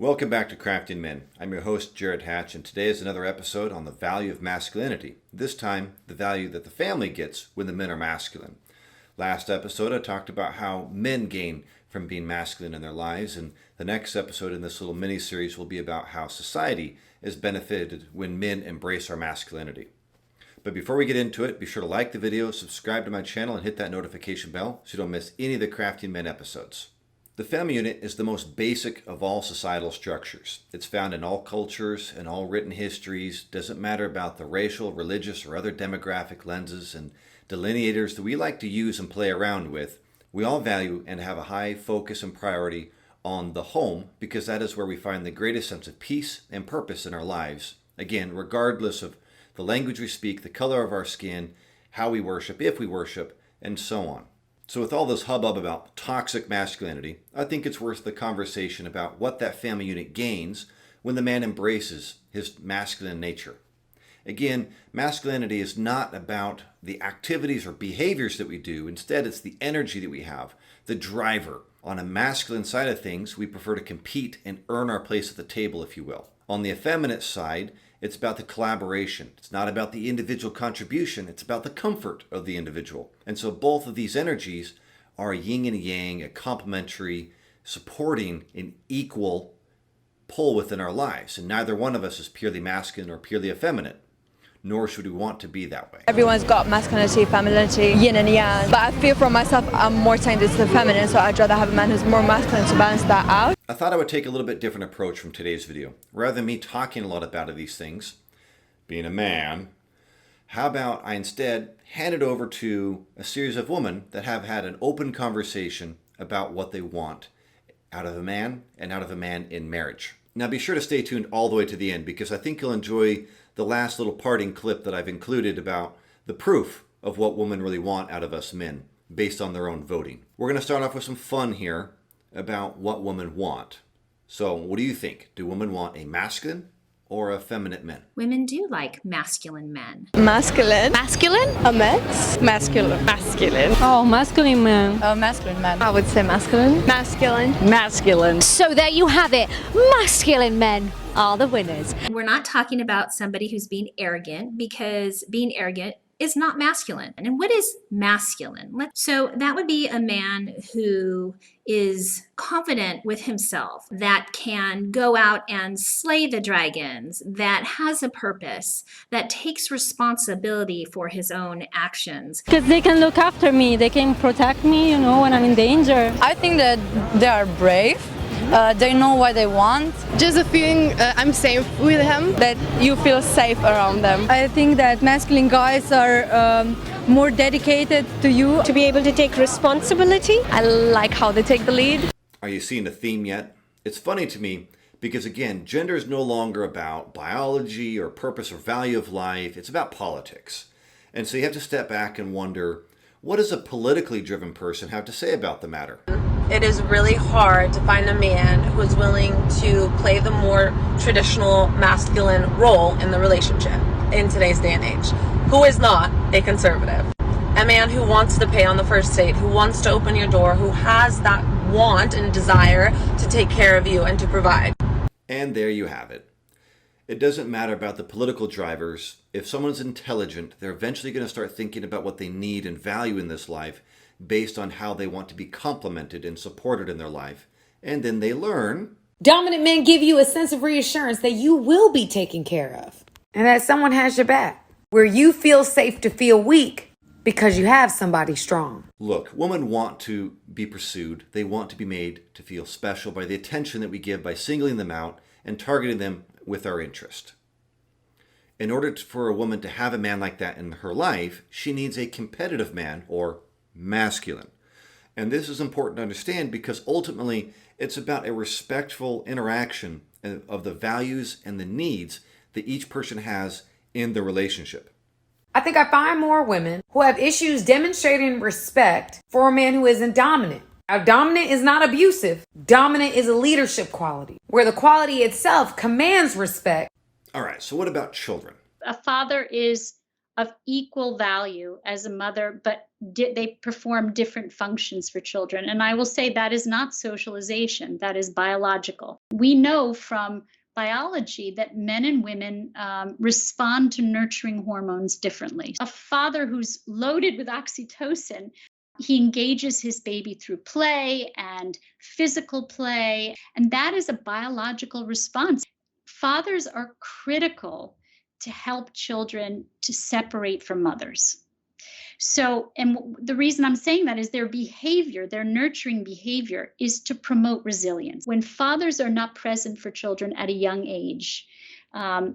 Welcome back to Crafting Men. I'm your host, Jared Hatch, and today is another episode on the value of masculinity. This time, the value that the family gets when the men are masculine. Last episode, I talked about how men gain from being masculine in their lives, and the next episode in this little mini-series will be about how society is benefited when men embrace our masculinity. But before we get into it, be sure to like the video, subscribe to my channel, and hit that notification bell so you don't miss any of the Crafting Men episodes. The family unit is the most basic of all societal structures. It's found in all cultures and all written histories. Doesn't matter about the racial, religious, or other demographic lenses and delineators that we like to use and play around with. We all value and have a high focus and priority on the home because that is where we find the greatest sense of peace and purpose in our lives. Again, regardless of the language we speak, the color of our skin, how we worship, if we worship, and so on. So with all this hubbub about toxic masculinity, I think it's worth the conversation about what that family unit gains when the man embraces his masculine nature. Again, masculinity is not about the activities or behaviors that we do. Instead, it's the energy that we have, the driver. On a masculine side of things, we prefer to compete and earn our place at the table, if you will. On the effeminate side, it's about the collaboration. It's not about the individual contribution. It's about the comfort of the individual. And so both of these energies are a yin and a yang, a complementary, supporting an equal pull within our lives. And neither one of us is purely masculine or purely effeminate, nor should we want to be that way. Everyone's got masculinity, femininity, yin and yang. But I feel for myself, I'm more tended to the feminine, so I'd rather have a man who's more masculine to balance that out. I thought I would take a little bit different approach from today's video. Rather than me talking a lot about these things, being a man, how about I instead hand it over to a series of women that have had an open conversation about what they want out of a man and out of a man in marriage. Now be sure to stay tuned all the way to the end because I think you'll enjoy the last little parting clip that I've included about the proof of what women really want out of us men based on their own voting. We're going to start off with some fun here about what women want. So what do you think? Do women want a masculine or a feminine man? Women do like masculine men. Masculine. Masculine? A mix. Masculine. Masculine. Oh, masculine man. Oh, masculine man. I would say masculine. Masculine. Masculine. So there you have it. Masculine men are the winners. We're not talking about somebody who's being arrogant because being arrogant is not masculine. And what is masculine? So that would be a man who is confident with himself, that can go out and slay the dragons, that has a purpose, that takes responsibility for his own actions. Because they can look after me, they can protect me, when I'm in danger. I think that they are brave. They know what they want. Just a feeling I'm safe with him. That you feel safe around them. I think that masculine guys are more dedicated to you. To be able to take responsibility. I like how they take the lead. Are you seeing a theme yet? It's funny to me because again, gender is no longer about biology or purpose or value of life. It's about politics. And so you have to step back and wonder, what does a politically driven person have to say about the matter? It is really hard to find a man who's willing to play the more traditional masculine role in the relationship in today's day and age, who is not a conservative. A man who wants to pay on the first date, who wants to open your door, who has that want and desire to take care of you and to provide. And there you have it. It doesn't matter about the political drivers. If someone's intelligent, they're eventually going to start thinking about what they need and value in this life based on how they want to be complimented and supported in their life. And then they learn. Dominant men give you a sense of reassurance that you will be taken care of and that someone has your back, where you feel safe to feel weak because you have somebody strong. Look, women want to be pursued. They want to be made to feel special by the attention that we give by singling them out and targeting them with our interest. In order for a woman to have a man like that in her life, she needs a competitive man or masculine. And this is important to understand because ultimately it's about a respectful interaction of the values and the needs that each person has in the relationship. I think I find more women who have issues demonstrating respect for a man who isn't dominant. Now, dominant is not abusive. Dominant is a leadership quality, where the quality itself commands respect. All right, so what about children? A father is of equal value as a mother, but they perform different functions for children. And I will say that is not socialization, that is biological. We know from biology that men and women respond to nurturing hormones differently. A father who's loaded with oxytocin, he engages his baby through play and physical play, and that is a biological response. Fathers are critical to help children to separate from mothers. So, and the reason I'm saying that is their behavior, their nurturing behavior is to promote resilience. When fathers are not present for children at a young age,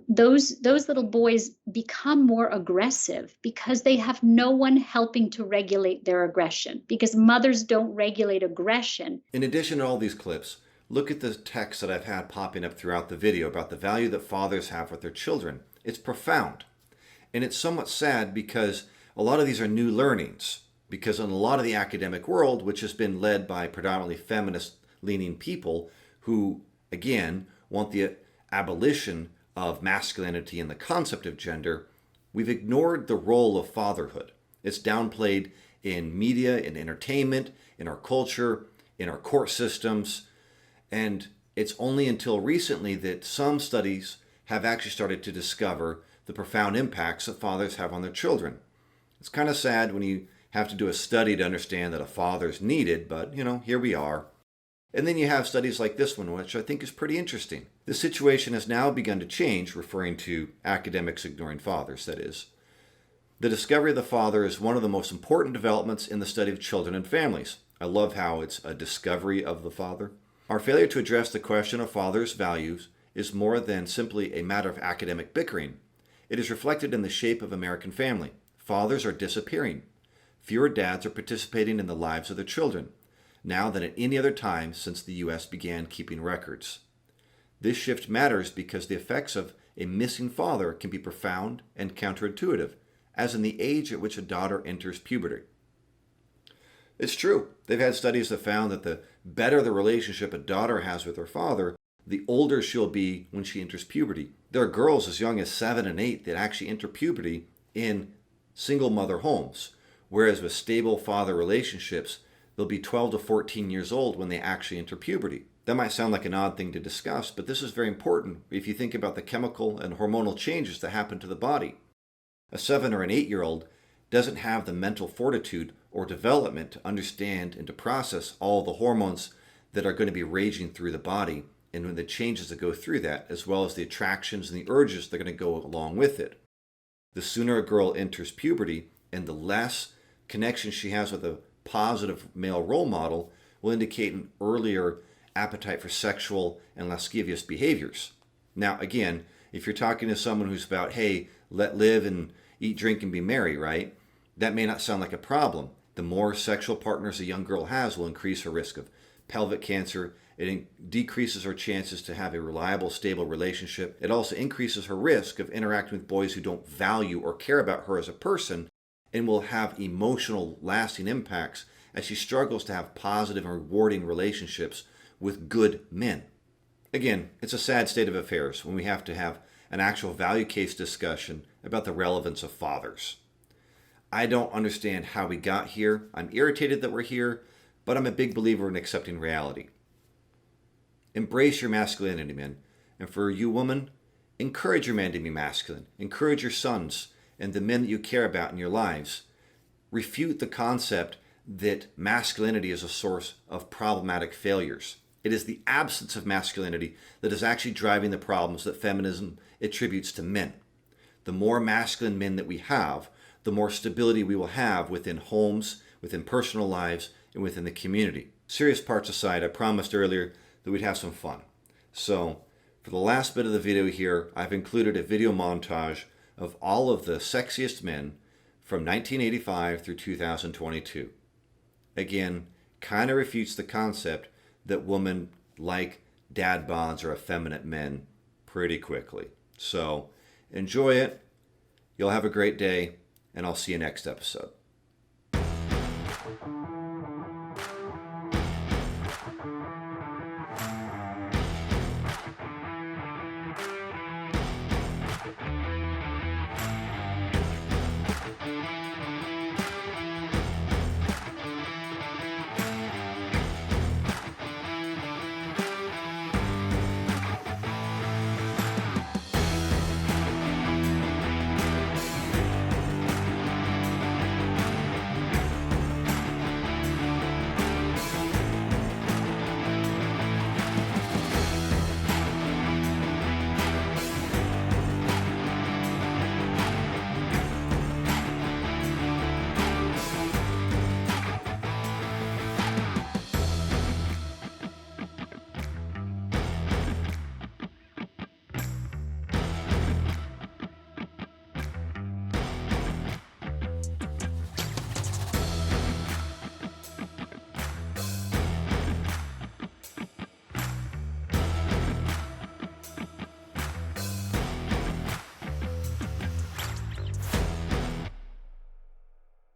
those little boys become more aggressive because they have no one helping to regulate their aggression, because mothers don't regulate aggression. In addition to all these clips, look at the text that I've had popping up throughout the video about the value that fathers have with their children. It's profound. And it's somewhat sad because a lot of these are new learnings. Because in a lot of the academic world, which has been led by predominantly feminist-leaning people who, again, want the abolition of masculinity and the concept of gender, we've ignored the role of fatherhood. It's downplayed in media, in entertainment, in our culture, in our court systems, and it's only until recently that some studies have actually started to discover the profound impacts that fathers have on their children. It's kind of sad when you have to do a study to understand that a father's needed, but, here we are. And then you have studies like this one, which I think is pretty interesting. The situation has now begun to change, referring to academics ignoring fathers, that is. The discovery of the father is one of the most important developments in the study of children and families. I love how it's a discovery of the father. Our failure to address the question of fathers' values is more than simply a matter of academic bickering. It is reflected in the shape of American family. Fathers are disappearing. Fewer dads are participating in the lives of their children, now than at any other time since the U.S. began keeping records. This shift matters because the effects of a missing father can be profound and counterintuitive, as in the age at which a daughter enters puberty. It's true. They've had studies that found that the better the relationship a daughter has with her father, the older she'll be when she enters puberty. There are girls as young as 7 and 8 that actually enter puberty in single mother homes, whereas with stable father relationships, they'll be 12 to 14 years old when they actually enter puberty. That might sound like an odd thing to discuss, but this is very important if you think about the chemical and hormonal changes that happen to the body. A 7 or an 8-year-old doesn't have the mental fortitude or development to understand and to process all the hormones that are going to be raging through the body and the changes that go through that, as well as the attractions and the urges that are going to go along with it. The sooner a girl enters puberty and the less connection she has with a positive male role model will indicate an earlier appetite for sexual and lascivious behaviors. Now, again, if you're talking to someone who's about, hey, live and eat, drink, and be merry, right? That may not sound like a problem. The more sexual partners a young girl has will increase her risk of pelvic cancer. It decreases her chances to have a reliable, stable relationship. It also increases her risk of interacting with boys who don't value or care about her as a person and will have emotional, lasting impacts as she struggles to have positive and rewarding relationships with good men. Again, it's a sad state of affairs when we have to have an actual value case discussion about the relevance of fathers. I don't understand how we got here. I'm irritated that we're here, but I'm a big believer in accepting reality. Embrace your masculinity, men. And for you women, encourage your man to be masculine. Encourage your sons and the men that you care about in your lives. Refute the concept that masculinity is a source of problematic failures. It is the absence of masculinity that is actually driving the problems that feminism attributes to men. The more masculine men that we have, the more stability we will have within homes, within personal lives, and within the community. Serious parts aside, I promised earlier that we'd have some fun. So, for the last bit of the video here, I've included a video montage of all of the sexiest men from 1985 through 2022. Again, kind of refutes the concept that women like dad bods or effeminate men pretty quickly. So, enjoy it. You'll have a great day, and I'll see you next episode.